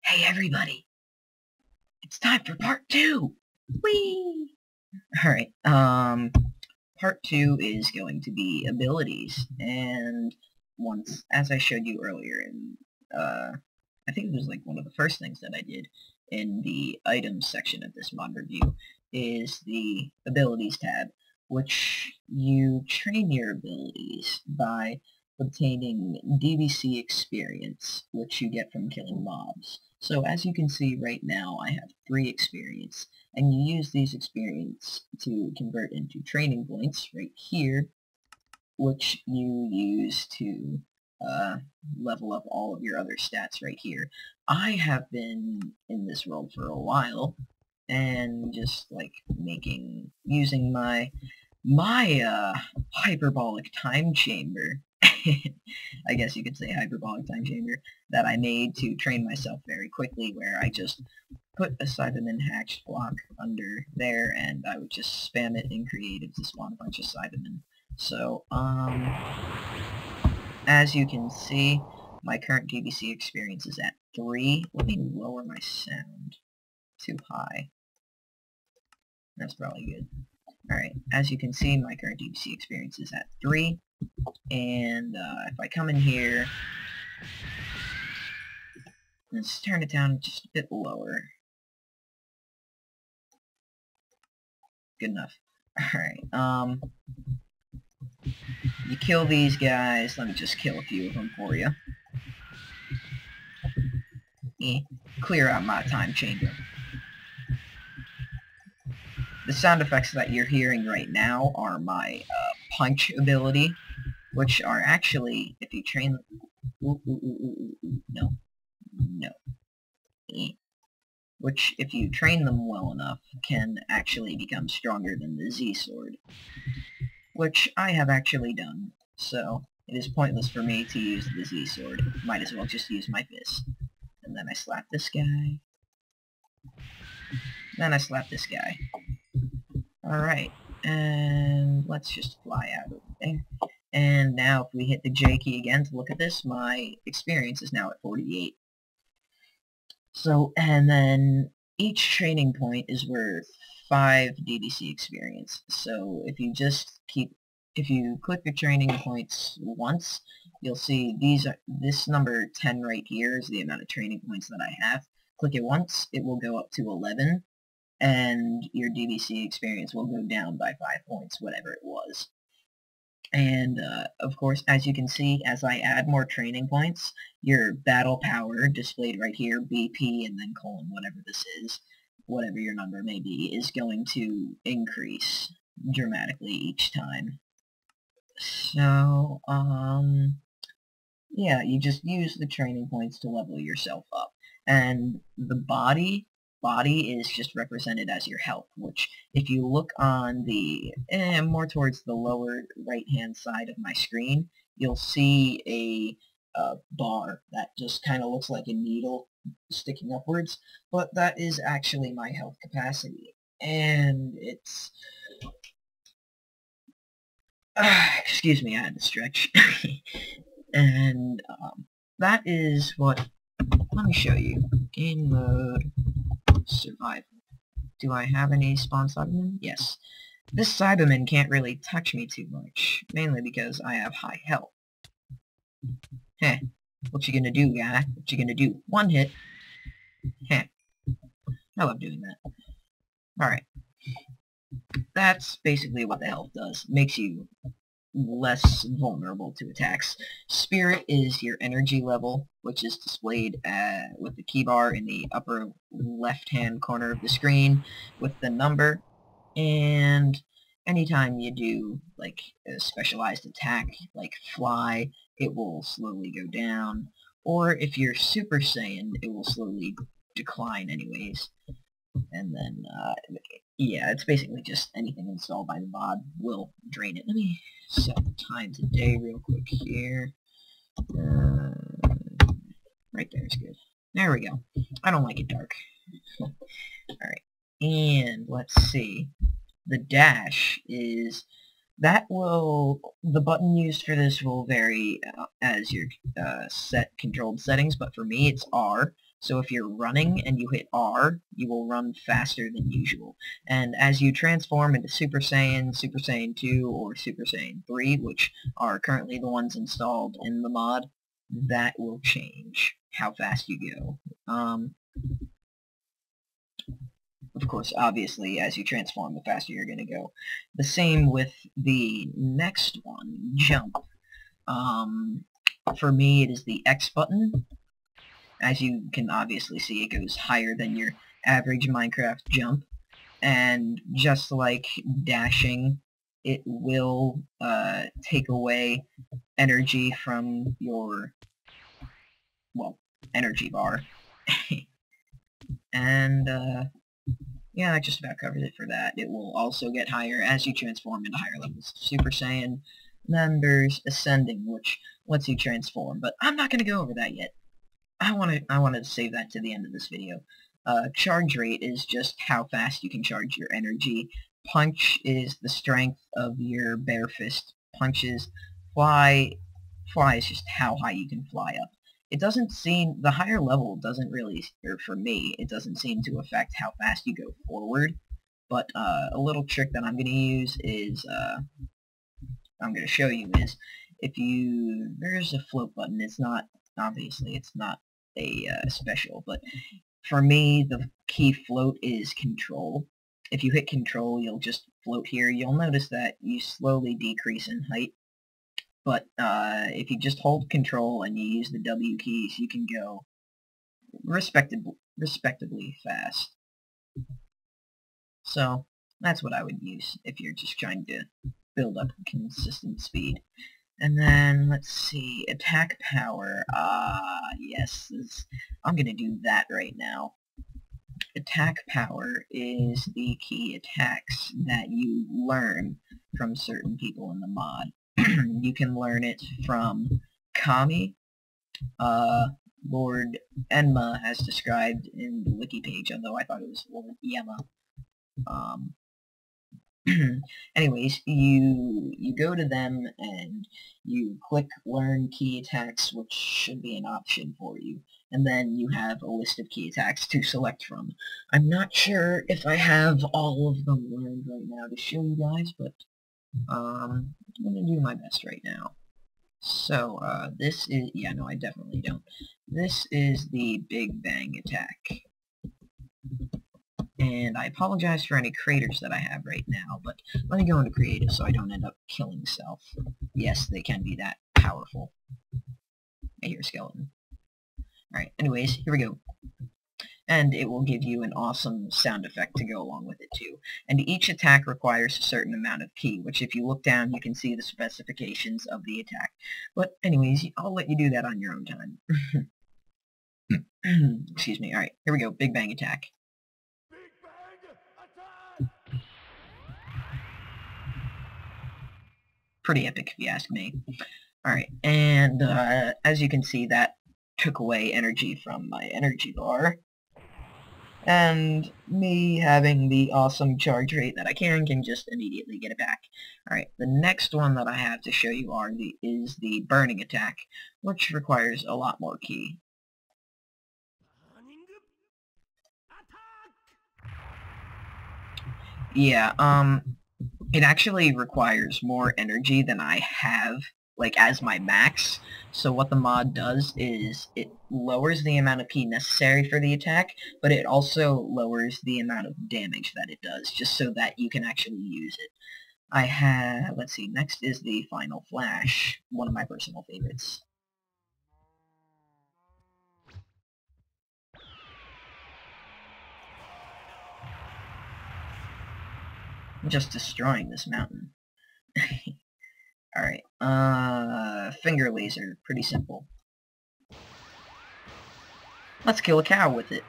Hey everybody, it's time for part 2! Whee! Alright, part 2 is going to be abilities, and as I showed you earlier in, I think it was like one of the first things that I did in the items section of this mod review, is the abilities tab, which you train your abilities by obtaining DBC experience, which you get from killing mobs. So as you can see right now, I have 3 experience, and you use these experience to convert into training points right here, which you use to level up all of your other stats right here. I have been in this world for a while, and just like using my hyperbolic time chamber, I guess you could say hyperbolic time chamber, that I made to train myself very quickly, where I just put a Cyberman hatched block under there, and I would just spam it in creative to spawn a bunch of Cybermen. So, as you can see, my current DBC experience is at 3. Let me lower my sound too high. That's probably good. Alright, as you can see, my current DBC experience is at 3, and if I come in here, let's turn it down just a bit lower. Good enough. Alright, you kill these guys. Let me just kill a few of them for you. Clear out my time chamber. The sound effects that you're hearing right now are my punch ability, which are actually, if you train them... No. Which, if you train them well enough, can actually become stronger than the Z-Sword, which I have actually done, so it is pointless for me to use the Z-Sword. Might as well just use my fist. And then I slap this guy. Then I slap this guy. Alright, and let's just fly out over there. And now if we hit the J key again to look at this, my experience is now at 48. So, and then each training point is worth 5 DDC experience. So if you click the training points once, you'll see this number 10 right here is the amount of training points that I have. Click it once, it will go up to 11, and your DBC experience will go down by 5 points, whatever it was. And, of course, as you can see, as I add more training points, your battle power, displayed right here, BP and then colon, whatever this is, whatever your number may be, is going to increase dramatically each time. So, yeah, you just use the training points to level yourself up. And the body is just represented as your health, which if you look on the more towards the lower right hand side of my screen, you'll see a bar that just kind of looks like a needle sticking upwards, but that is actually my health capacity, and it's excuse me, I had to stretch. And that is what, let me show you. Game mode, survival. Do I have any spawn Cybermen? Yes. This Cyberman can't really touch me too much, mainly because I have high health. Heh. What you gonna do, guy? What you gonna do? One hit. Heh. I love doing that. Alright. That's basically what the health does. Makes you less vulnerable to attacks. Spirit is your energy level, which is displayed with the keybar in the upper left-hand corner of the screen with the number. And anytime you do like a specialized attack, like fly, it will slowly go down. Or if you're Super Saiyan, it will slowly decline anyways. And then, yeah, it's basically just anything installed by the mod will drain it. Let me set the time to day real quick here. Right there is good. There we go. I don't like it dark. Alright, and let's see. The dash is That will, the button used for this will vary as your set controlled settings, but for me it's R. So if you're running and you hit R, you will run faster than usual. And as you transform into Super Saiyan, Super Saiyan 2, or Super Saiyan 3, which are currently the ones installed in the mod, that will change how fast you go. Of course, obviously, as you transform, the faster you're going to go. The same with the next one, jump. For me, it is the X button. As you can obviously see, it goes higher than your average Minecraft jump. And just like dashing, it will take away energy from your, well, energy bar. And, yeah, that just about covers it for that. It will also get higher as you transform into higher levels of Super Saiyan. Then there's Ascending, which lets you transform, but I'm not going to go over that yet. I wanted to save that to the end of this video. Charge rate is just how fast you can charge your energy. Punch is the strength of your bare fist punches. Fly is just how high you can fly up. It doesn't seem, the higher level doesn't really, or for me, it doesn't seem to affect how fast you go forward, but a little trick that I'm going to use is, I'm going to show you is, if you, there's a float button, it's not, obviously it's not a special, but for me, the key float is control. If you hit control, you'll just float here. You'll notice that you slowly decrease in height. But if you just hold control and you use the W keys, you can go respectably fast. So that's what I would use if you're just trying to build up consistent speed. And then, let's see, attack power. Yes, I'm going to do that right now. Attack power is the key attacks that you learn from certain people in the mod. You can learn it from Kami. Lord Enma has described in the wiki page, although I thought it was Lord Yema. Anyways, you go to them and you click Learn Key Attacks, which should be an option for you, and then you have a list of key attacks to select from. I'm not sure if I have all of them learned right now to show you guys, but I'm going to do my best right now. So, this is, yeah, no, I definitely don't. This is the Big Bang attack. And I apologize for any craters that I have right now, but let me go into creative so I don't end up killing self. Yes, they can be that powerful. I hear a skeleton. Alright, anyways, here we go. And it will give you an awesome sound effect to go along with it too. And each attack requires a certain amount of ki, which if you look down you can see the specifications of the attack. But anyways, I'll let you do that on your own time. Excuse me. Alright, here we go. Big Bang attack. Pretty epic if you ask me. Alright, and as you can see, that took away energy from my energy bar. And me having the awesome charge rate that I can just immediately get it back. Alright, the next one that I have to show you is the burning attack, which requires a lot more ki. Yeah, it actually requires more energy than I have, like, as my max. So what the mod does is it lowers the amount of ki necessary for the attack, but it also lowers the amount of damage that it does, just so that you can actually use it. I have, let's see, next is the Final Flash, one of my personal favorites. I'm just destroying this mountain. Alright, finger laser, pretty simple. Let's kill a cow with it.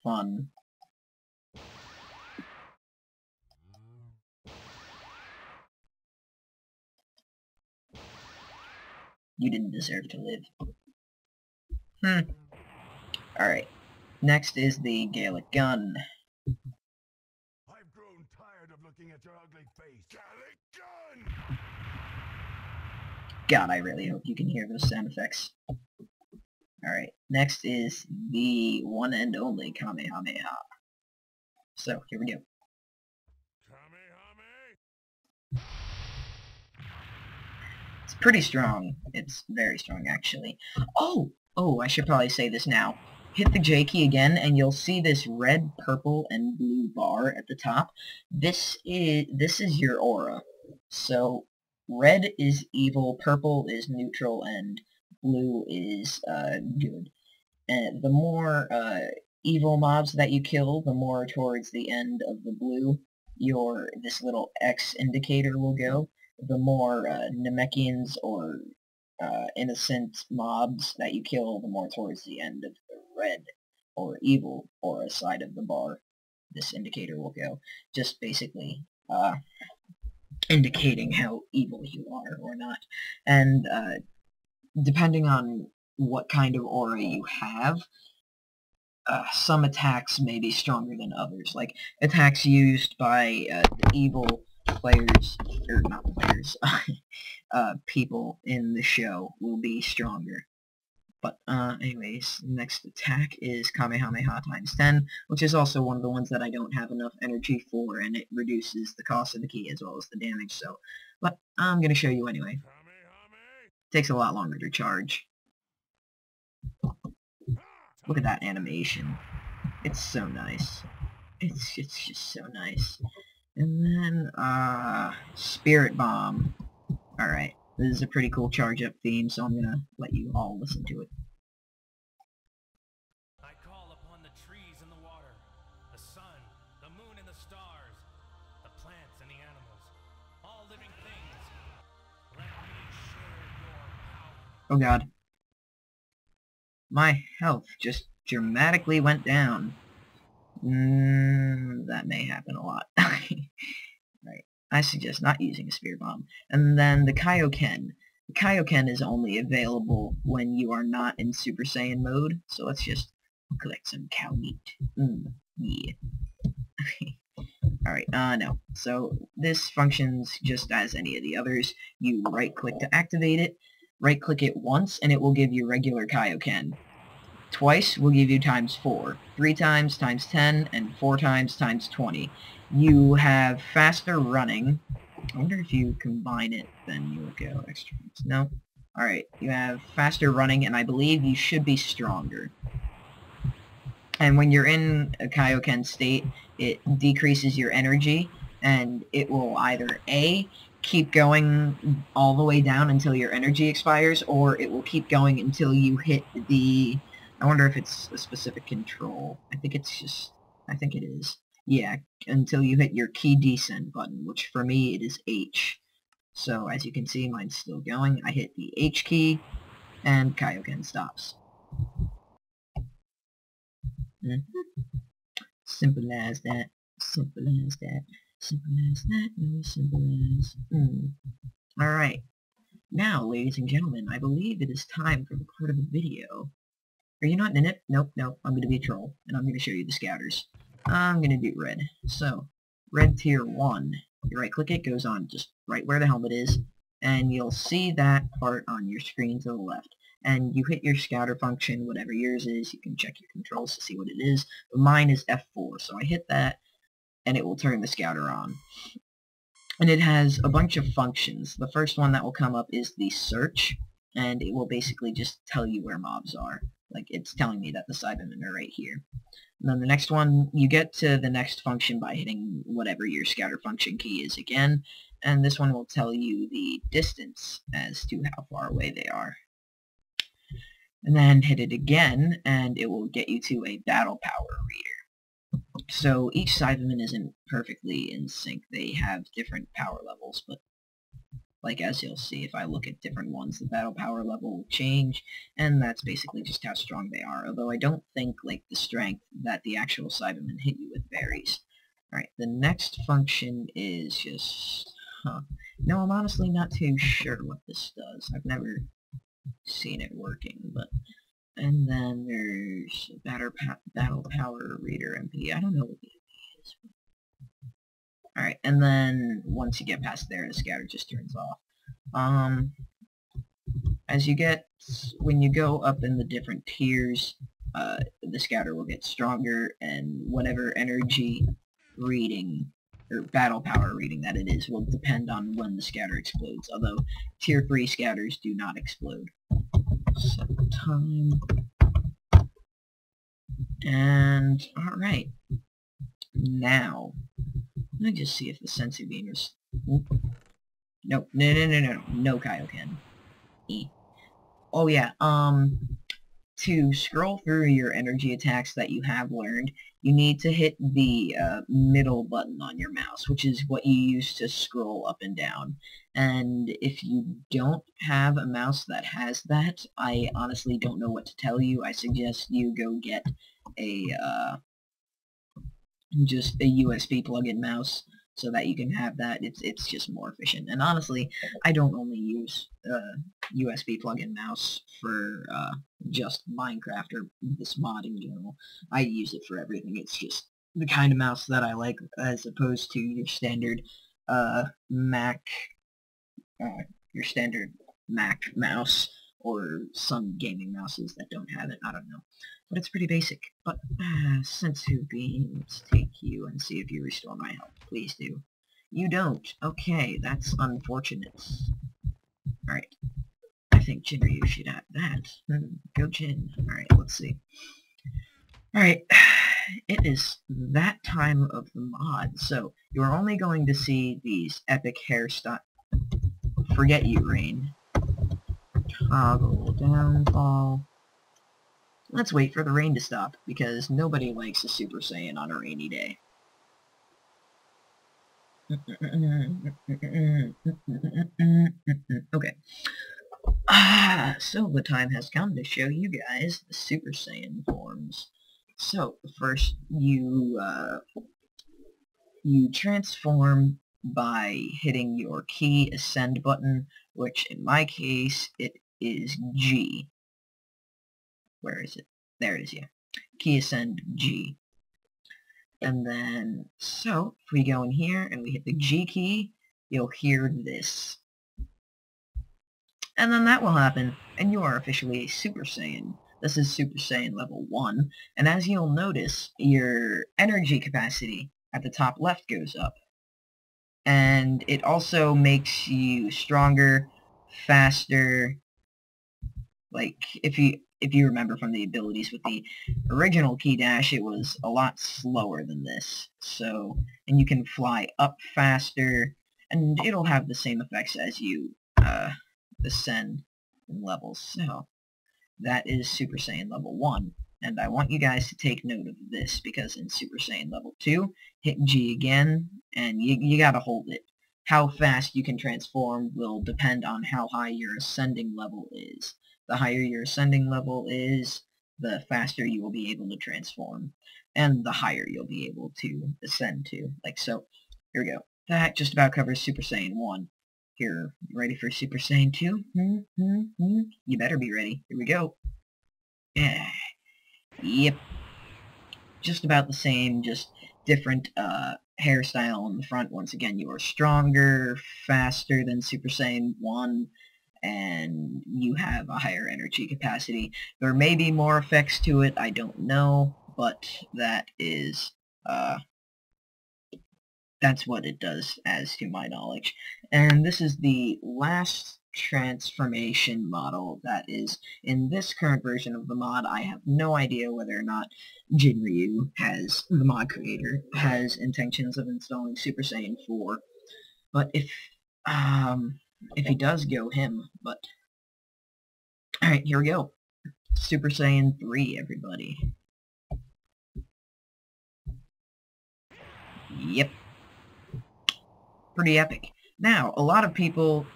Fun. You didn't deserve to live. Alright. Next is the Gaelic gun. at your ugly face. Got it, gun! God, I really hope you can hear those sound effects. Alright, next is the one and only Kamehameha. So, here we go. Kamehameha! It's pretty strong. It's very strong, actually. Oh, I should probably say this now. Hit the J key again, and you'll see this red, purple, and blue bar at the top. This is your aura. So, red is evil, purple is neutral, and blue is good. And the more evil mobs that you kill, the more towards the end of the blue this little X indicator will go. The more Namekians or innocent mobs that you kill, the more towards the end of the red or evil aura side of the bar this indicator will go. Just basically indicating how evil you are or not. And depending on what kind of aura you have, some attacks may be stronger than others. Like, attacks used by the evil players, or not players, people in the show will be stronger. But, anyways, next attack is Kamehameha times 10, which is also one of the ones that I don't have enough energy for, and it reduces the cost of the key as well as the damage, so... But, I'm gonna show you anyway. Takes a lot longer to charge. Look at that animation. It's so nice. It's just so nice. And then, Spirit Bomb. Alright, this is a pretty cool charge-up theme, so I'm gonna let you all listen to it. I call upon the trees and the water, the sun, the moon and the stars, the plants and the animals, all living things. Let me share your power. Oh god. My health just dramatically went down. That may happen a lot. Right. I suggest not using a Spirit Bomb. And then the Kaioken. The Kaioken is only available when you are not in Super Saiyan mode, so let's just collect some cow meat. Yeah. Alright, no. So, this functions just as any of the others. You right-click to activate it, right-click it once, and it will give you regular Kaioken. Twice will give you times 4, 3 times times 10, and 4 times times 20. You have faster running. I wonder if you combine it, then you'll go extra. No? Alright, you have faster running, and I believe you should be stronger. And when you're in a Kaioken state, it decreases your energy, and it will either A, keep going all the way down until your energy expires, or it will keep going until you hit the... I wonder if it's a specific control. I think it is. Yeah, until you hit your key descent button, which for me it is H. So as you can see, mine's still going. I hit the H key, and Kaioken stops. Simple as that. Simple as that. Simple as that. No, simple as... Alright. Now, ladies and gentlemen, I believe it is time for the part of the video. Are you not in it? Nope, nope. I'm going to be a troll, and I'm going to show you the scouters. I'm going to do red. So, red tier 1. You right-click it, goes on just right where the helmet is, and you'll see that part on your screen to the left. And you hit your scouter function, whatever yours is. You can check your controls to see what it is. But mine is F4, so I hit that, and it will turn the scouter on. And it has a bunch of functions. The first one that will come up is the search, and it will basically just tell you where mobs are. Like, it's telling me that the Cybermen are right here. And then the next one, you get to the next function by hitting whatever your scouter function key is again, and this one will tell you the distance as to how far away they are. And then hit it again, and it will get you to a battle power reader. So each Cyberman isn't perfectly in sync. They have different power levels, but like as you'll see, if I look at different ones, the battle power level will change, and that's basically just how strong they are, although I don't think, like, the strength that the actual Cybermen hit you with varies. Alright, the next function is just... No, I'm honestly not too sure what this does. I've never seen it working, but... And then there's Battle Power Reader MP. I don't know what the MP is. Alright, and then once you get past there, the scatter just turns off. As you get, when you go up in the different tiers, the scatter will get stronger, and whatever energy reading, or battle power reading that it is, will depend on when the scatter explodes, although tier 3 scatters do not explode. Set the time. And, alright. Now, let me just see if the sensu beam is... No, no, Kaioken. Oh yeah, to scroll through your energy attacks that you have learned, you need to hit the middle button on your mouse, which is what you use to scroll up and down. And if you don't have a mouse that has that, I honestly don't know what to tell you. I suggest you go get a just a USB plug-in mouse so that you can have that. It's just more efficient. And honestly, I don't only use USB plug-in mouse for just Minecraft or this mod in general. I use it for everything. It's just the kind of mouse that I like, as opposed to your standard Mac, your standard Mac mouse, or some gaming mouses that don't have it. I don't know. But it's pretty basic. But, sensu beam, let's take you and see if you restore my health. Please do. You don't. Okay, that's unfortunate. Alright. I think Jinryu should have that. Go Jin. Alright, let's see. Alright. It is that time of the mod, so you're only going to see these epic hairstyles. Forget you, Rain. Toggle downfall. Let's wait for the rain to stop, because nobody likes a Super Saiyan on a rainy day. Okay. So the time has come to show you guys the Super Saiyan forms. So, first you transform by hitting your key ascend button, which in my case, it is G. Where is it? There it is, yeah. Key ascend G. And then, so, if we go in here and we hit the G key, you'll hear this. And then that will happen, and you are officially a Super Saiyan. This is Super Saiyan level 1, and as you'll notice, your energy capacity at the top left goes up. And it also makes you stronger, faster. Like, if you remember from the abilities with the original key dash, it was a lot slower than this. So, and you can fly up faster, and it'll have the same effects as you ascend in levels. So, that is Super Saiyan level 1. And I want you guys to take note of this, because in Super Saiyan level 2, hit G again, and you gotta hold it. How fast you can transform will depend on how high your ascending level is. The higher your ascending level is, the faster you will be able to transform, and the higher you'll be able to ascend to. Like so. Here we go. That just about covers Super Saiyan 1. Here, you ready for Super Saiyan 2? You better be ready. Here we go. Yeah. Yep. Just about the same, just different hairstyle on the front. Once again, you are stronger, faster than Super Saiyan 1, and you have a higher energy capacity. There may be more effects to it, I don't know, but that is, that's what it does, as to my knowledge. And this is the last transformation model that is in this current version of the mod. I have no idea whether or not Jinryu, the mod creator, has intentions of installing Super Saiyan 4. But if he does, go him. But alright, here we go. Super Saiyan 3, everybody. Yep. Pretty epic. Now, a lot of people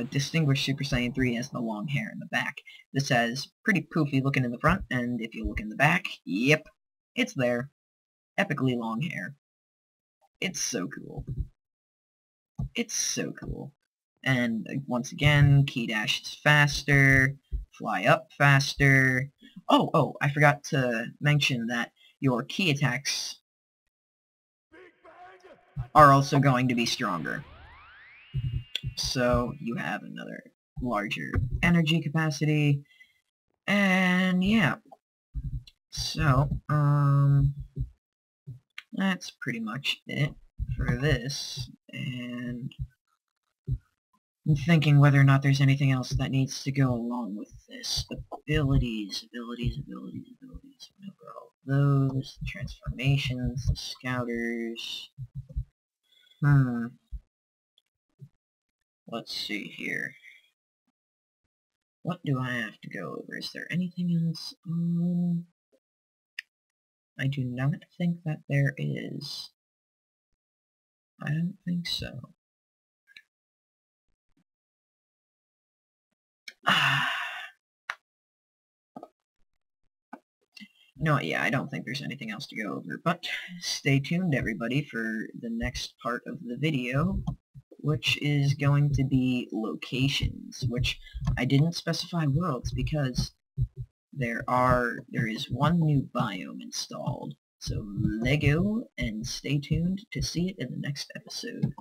distinguish Super Saiyan 3 as the long hair in the back. This has pretty poofy looking in the front, and if you look in the back, yep, it's there. Epically long hair. It's so cool. It's so cool. And once again, key dash is faster, fly up faster. Oh, I forgot to mention that your key attacks... are also going to be stronger. So you have another larger energy capacity, and yeah. So, that's pretty much it for this, and I'm thinking whether or not there's anything else that needs to go along with this. Abilities. Remember all those. Transformations, the scouters. Let's see here. What do I have to go over? Is there anything else? I do not think that there is. I don't think so. No, yeah, I don't think there's anything else to go over, but stay tuned, everybody, for the next part of the video, which is going to be locations, which I didn't specify worlds because there is one new biome installed. So Lego, and stay tuned to see it in the next episode.